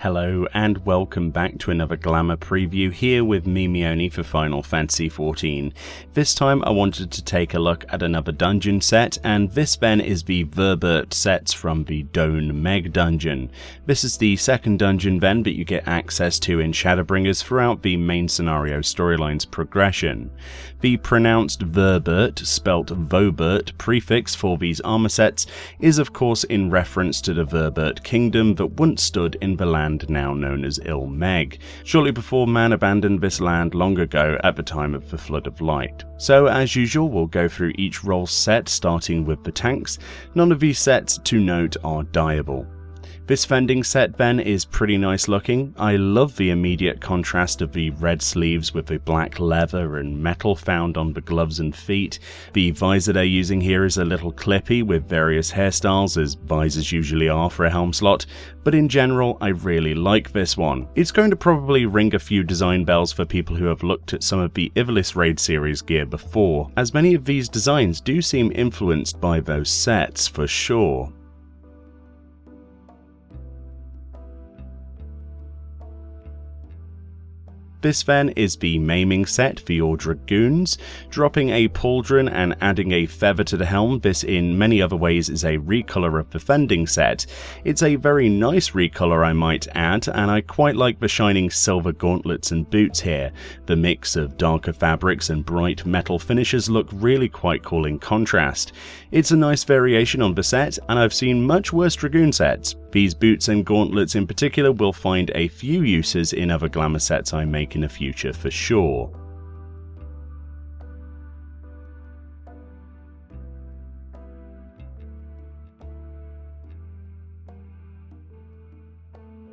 Hello and welcome back to another Glamour preview here with me, Meoni, for Final Fantasy XIV. This time I wanted to take a look at another dungeon set, and this then is the Beret sets from the Dohn Mheg dungeon. This is the second dungeon then that you get access to in Shadowbringers throughout the main scenario storyline's progression. The pronounced Beret, spelt Vobert, prefix for these armor sets is of course in reference to the Beret kingdom that once stood in the land now known as Dohn Mheg, shortly before man abandoned this land long ago at the time of the Flood of Light. So as usual, we'll go through each role set, starting with the tanks. None of these sets, to note, are dyeable. This fending set then is pretty nice looking. I love the immediate contrast of the red sleeves with the black leather and metal found on the gloves and feet. The visor they're using here is a little clippy with various hairstyles, as visors usually are for a helm slot, but in general I really like this one. It's going to probably ring a few design bells for people who have looked at some of the Ivalice Raid series gear before, as many of these designs do seem influenced by those sets for sure. This then is the maiming set for your Dragoons. Dropping a pauldron and adding a feather to the helm, this in many other ways is a recolor of the fending set. It's a very nice recolor, I might add, and I quite like the shining silver gauntlets and boots here. The mix of darker fabrics and bright metal finishes look really quite cool in contrast. It's a nice variation on the set, and I've seen much worse Dragoon sets. These boots and gauntlets in particular will find a few uses in other Glamour sets I make in the future for sure.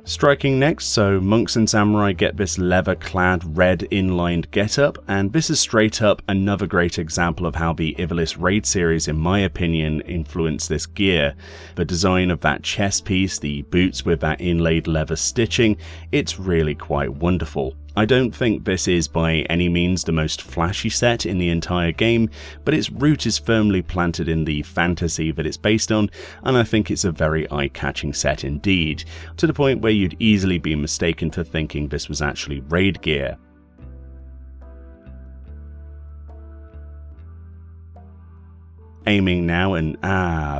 Striking next, so monks and samurai get this leather-clad red inlined getup, and this is straight up another great example of how the Ivalice Raid series, in my opinion, influenced this gear. The design of that chest piece, the boots with that inlaid leather stitching, it's really quite wonderful. I don't think this is by any means the most flashy set in the entire game, but its root is firmly planted in the fantasy that it's based on, and I think it's a very eye-catching set indeed, to the point where you'd easily be mistaken for thinking this was actually raid gear. Aiming now, and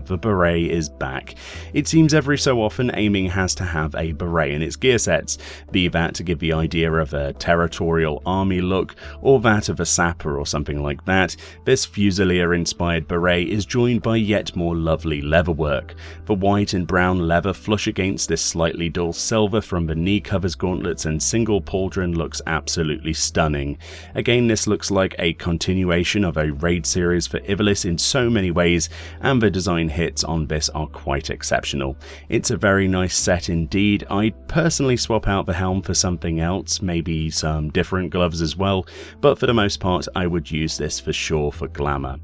the beret is back. It seems every so often aiming has to have a beret in its gear sets, be that to give the idea of a territorial army look, or that of a sapper or something like that. This Fusilier-inspired beret is joined by yet more lovely leatherwork. The white and brown leather flush against this slightly dull silver from the knee covers, gauntlets and single pauldron looks absolutely stunning. Again, this looks like a continuation of a raid series for Ivalice in so many ways, and the design hits on this are quite exceptional. It's a very nice set indeed. I'd personally swap out the helm for something else, maybe some different gloves as well, but for the most part I would use this for sure for Glamour.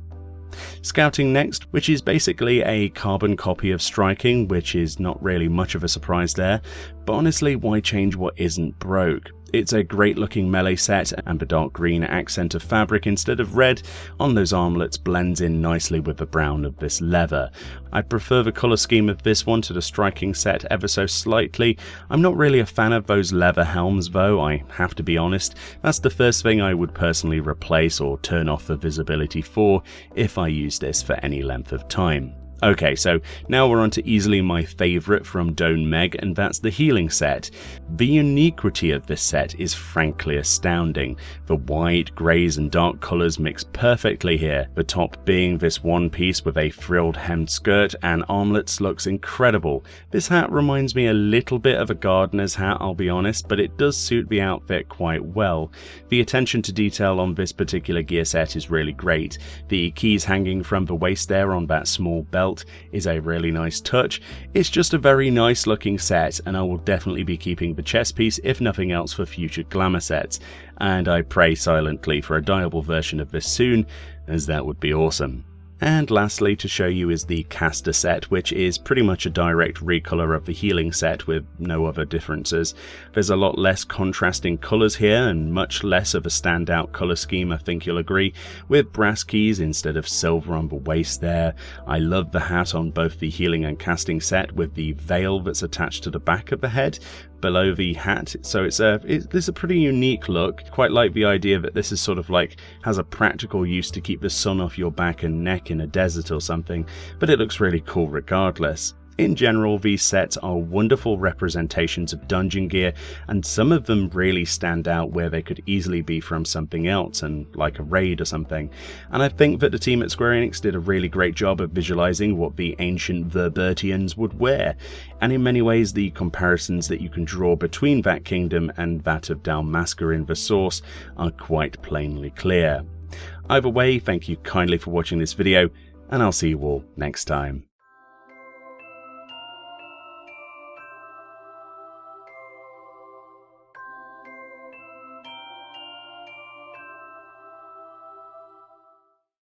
Scouting next, which is basically a carbon copy of striking, which is not really much of a surprise there, but honestly, why change what isn't broke? It's a great looking melee set, and the dark green accent of fabric instead of red on those armlets blends in nicely with the brown of this leather. I prefer the colour scheme of this one to the striking set ever so slightly. I'm not really a fan of those leather helms though, I have to be honest. That's the first thing I would personally replace or turn off the visibility for if I use this for any length of time. Okay, so now we're on to easily my favourite from Dohn Mheg, and that's the healing set. The uniquity of this set is frankly astounding. The white, greys and dark colours mix perfectly here, the top being this one piece with a frilled hemmed skirt and armlets looks incredible. This hat reminds me a little bit of a gardener's hat, I'll be honest, but it does suit the outfit quite well. The attention to detail on this particular gear set is really great. The keys hanging from the waist there on that small belt is a really nice touch. It's just a very nice looking set, and I will definitely be keeping the chest piece if nothing else for future Glamour sets, and I pray silently for a dyeable version of this soon, as that would be awesome. And lastly to show you is the caster set, which is pretty much a direct recolor of the healing set with no other differences. There's a lot less contrasting colours here and much less of a standout colour scheme, I think you'll agree, with brass keys instead of silver on the waist there. I love the hat on both the healing and casting set with the veil that's attached to the back of the head. below the hat, so it's a pretty unique look. Quite like the idea that this is sort of like has a practical use to keep the sun off your back and neck in a desert or something, but it looks really cool regardless. In general, these sets are wonderful representations of dungeon gear, and some of them really stand out where they could easily be from something else, and like a raid or something. And I think that the team at Square Enix did a really great job of visualizing what the ancient Verbertians would wear, and in many ways the comparisons that you can draw between that kingdom and that of Dalmasca in the source are quite plainly clear. Either way, thank you kindly for watching this video, and I'll see you all next time.